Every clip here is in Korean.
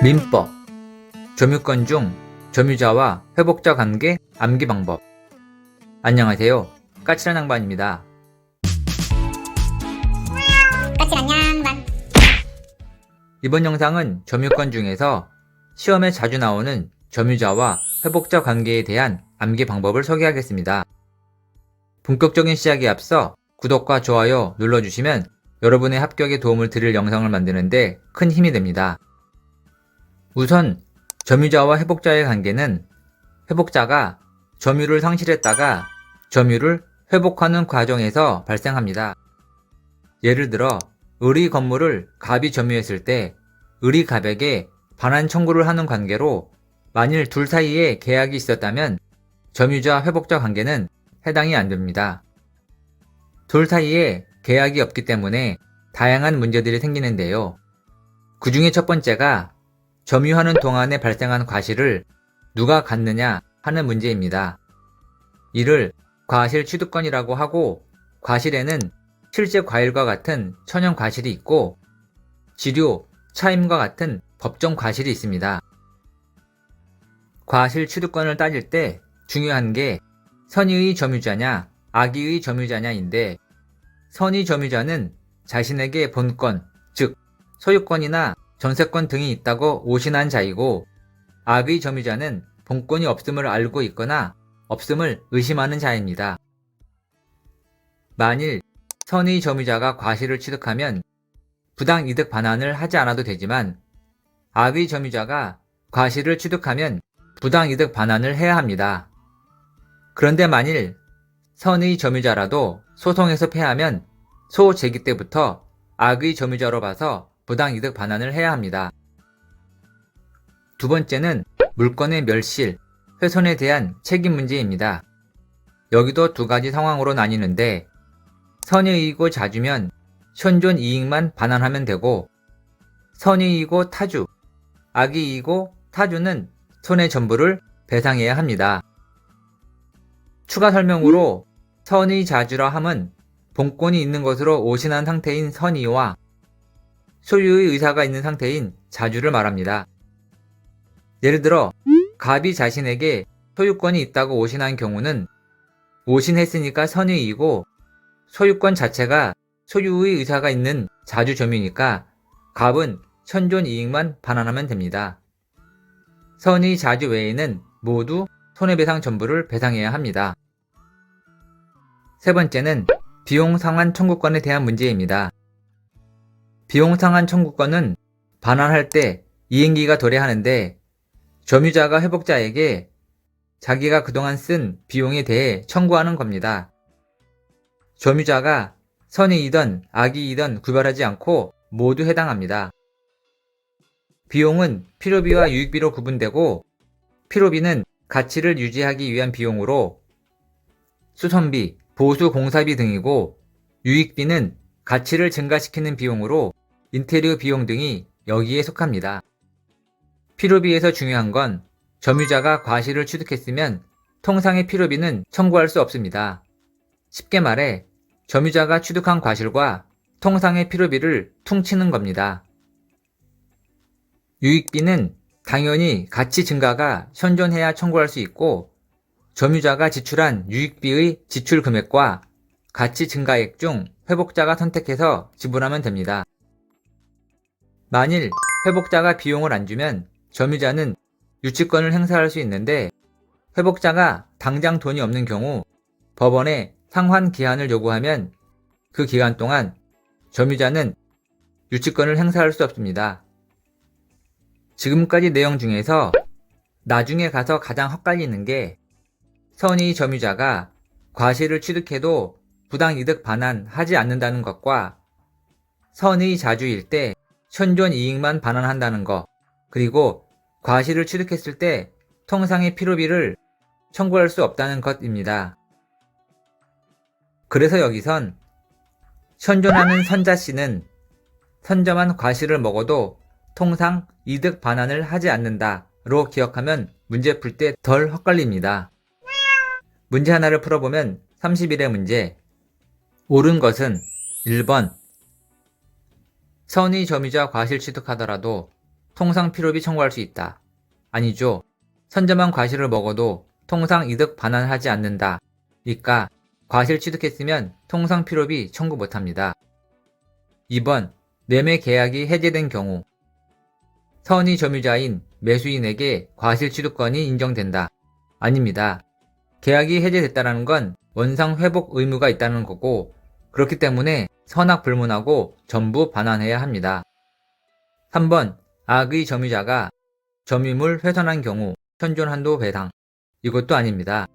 민법, 점유권 중 점유자와 회복자 관계 암기 방법. 안녕하세요. 까칠한 양반입니다. 까칠한 양반. 이번 영상은 점유권 중에서 시험에 자주 나오는 점유자와 회복자 관계에 대한 암기 방법을 소개하겠습니다. 본격적인 시작에 앞서 구독과 좋아요 눌러주시면 여러분의 합격에 도움을 드릴 영상을 만드는데 큰 힘이 됩니다. 우선 점유자와 회복자의 관계는 회복자가 점유를 상실했다가 점유를 회복하는 과정에서 발생합니다. 예를 들어 을이 건물을 갑이 점유했을 때 을이 갑에게 반환 청구를 하는 관계로 만일 둘 사이에 계약이 있었다면 점유자 회복자 관계는 해당이 안 됩니다. 둘 사이에 계약이 없기 때문에 다양한 문제들이 생기는데요. 그 중에 첫 번째가 점유하는 동안에 발생한 과실을 누가 갖느냐 하는 문제입니다. 이를 과실 취득권이라고 하고, 과실에는 실제 과일과 같은 천연 과실이 있고 지료, 차임과 같은 법정 과실이 있습니다. 과실 취득권을 따질 때 중요한 게 선의의 점유자냐 악의의 점유자냐인데, 선의 점유자는 자신에게 본권, 즉 소유권이나 전세권 등이 있다고 오신한 자이고, 악의 점유자는 본권이 없음을 알고 있거나 없음을 의심하는 자입니다. 만일 선의 점유자가 과실을 취득하면 부당 이득 반환을 하지 않아도 되지만, 악의 점유자가 과실을 취득하면 부당 이득 반환을 해야 합니다. 그런데 만일 선의 점유자라도 소송에서 패하면 소제기 때부터 악의 점유자로 봐서 부당 이득 반환을 해야 합니다. 두 번째는 물건의 멸실, 훼손에 대한 책임 문제입니다. 여기도 두 가지 상황으로 나뉘는데, 선의이고 자주면 현존 이익만 반환하면 되고, 선의이고 타주, 악의이고 타주는 손해 전부를 배상해야 합니다. 추가 설명으로 선의 자주라 함은 본권이 있는 것으로 오신한 상태인 선의와 소유의 의사가 있는 상태인 자주를 말합니다. 예를 들어 갑이 자신에게 소유권이 있다고 오신한 경우는 오신했으니까 선의이고, 소유권 자체가 소유의 의사가 있는 자주 점유니까 갑은 현존 이익만 반환하면 됩니다. 선의 자주 외에는 모두 손해배상 전부를 배상해야 합니다. 세 번째는 비용 상환 청구권에 대한 문제입니다. 비용 상환 청구권은 반환할 때 이행기가 도래하는데, 점유자가 회복자에게 자기가 그동안 쓴 비용에 대해 청구하는 겁니다. 점유자가 선의이든 악의이든 구별하지 않고 모두 해당합니다. 비용은 필요비와 유익비로 구분되고, 필요비는 가치를 유지하기 위한 비용으로 수선비, 보수 공사비 등이고, 유익비는 가치를 증가시키는 비용으로 인테리어 비용 등이 여기에 속합니다. 필요비에서 중요한 건 점유자가 과실을 취득했으면 통상의 필요비는 청구할 수 없습니다. 쉽게 말해 점유자가 취득한 과실과 통상의 필요비를 퉁치는 겁니다. 유익비는 당연히 가치 증가가 현존해야 청구할 수 있고, 점유자가 지출한 유익비의 지출 금액과 가치 증가액 중 회복자가 선택해서 지불하면 됩니다. 만일 회복자가 비용을 안 주면 점유자는 유치권을 행사할 수 있는데, 회복자가 당장 돈이 없는 경우 법원에 상환 기한을 요구하면 그 기간 동안 점유자는 유치권을 행사할 수 없습니다. 지금까지 내용 중에서 나중에 가서 가장 헛갈리는 게, 선의 점유자가 과실을 취득해도 부당 이득 반환하지 않는다는 것과 선의 자주일 때 현존 이익만 반환한다는 것, 그리고 과실을 취득했을 때 통상의 필요비를 청구할 수 없다는 것입니다. 그래서 여기선 현존하는 선자씨는 선점한 과실을 먹어도 통상 이득 반환을 하지 않는다로 기억하면 문제 풀 때 덜 헛갈립니다. 문제 하나를 풀어보면 31의 문제. 옳은 것은 1번 선의 점유자 과실 취득하더라도 통상 필요비 청구할 수 있다. 아니죠. 선점한 과실을 먹어도 통상 이득 반환하지 않는다. 그러니까 과실 취득했으면 통상 필요비 청구 못합니다. 2번, 매매 계약이 해제된 경우 선의 점유자인 매수인에게 과실 취득권이 인정된다. 아닙니다. 계약이 해제됐다는 건 원상 회복 의무가 있다는 거고 그렇기 때문에 선악 불문하고 전부 반환해야 합니다. 3번, 악의 점유자가 점유물 훼손한 경우 현존한도 배상. 이것도 아닙니다.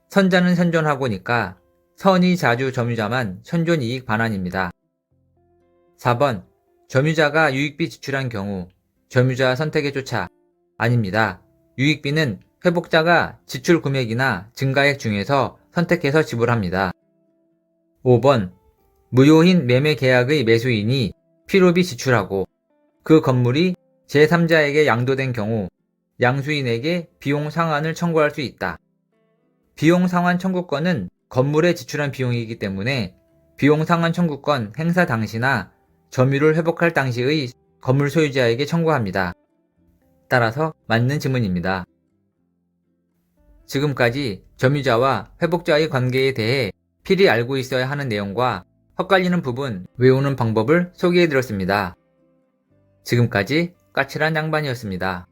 선자는 현존하고니까 선의 자주 점유자만 현존이익 반환입니다. 4번, 점유자가 유익비 지출한 경우 점유자 선택에 쫓아. 아닙니다. 유익비는 회복자가 지출 금액이나 증가액 중에서 선택해서 지불합니다. 5번, 무효인 매매 계약의 매수인이 필요비 지출하고 그 건물이 제3자에게 양도된 경우 양수인에게 비용 상환을 청구할 수 있다. 비용 상환 청구권은 건물에 지출한 비용이기 때문에 비용 상환 청구권 행사 당시나 점유를 회복할 당시의 건물 소유자에게 청구합니다. 따라서 맞는 지문입니다. 지금까지 점유자와 회복자의 관계에 대해 필히 알고 있어야 하는 내용과 헛갈리는 부분 외우는 방법을 소개해드렸습니다. 지금까지 까칠한 양반이었습니다.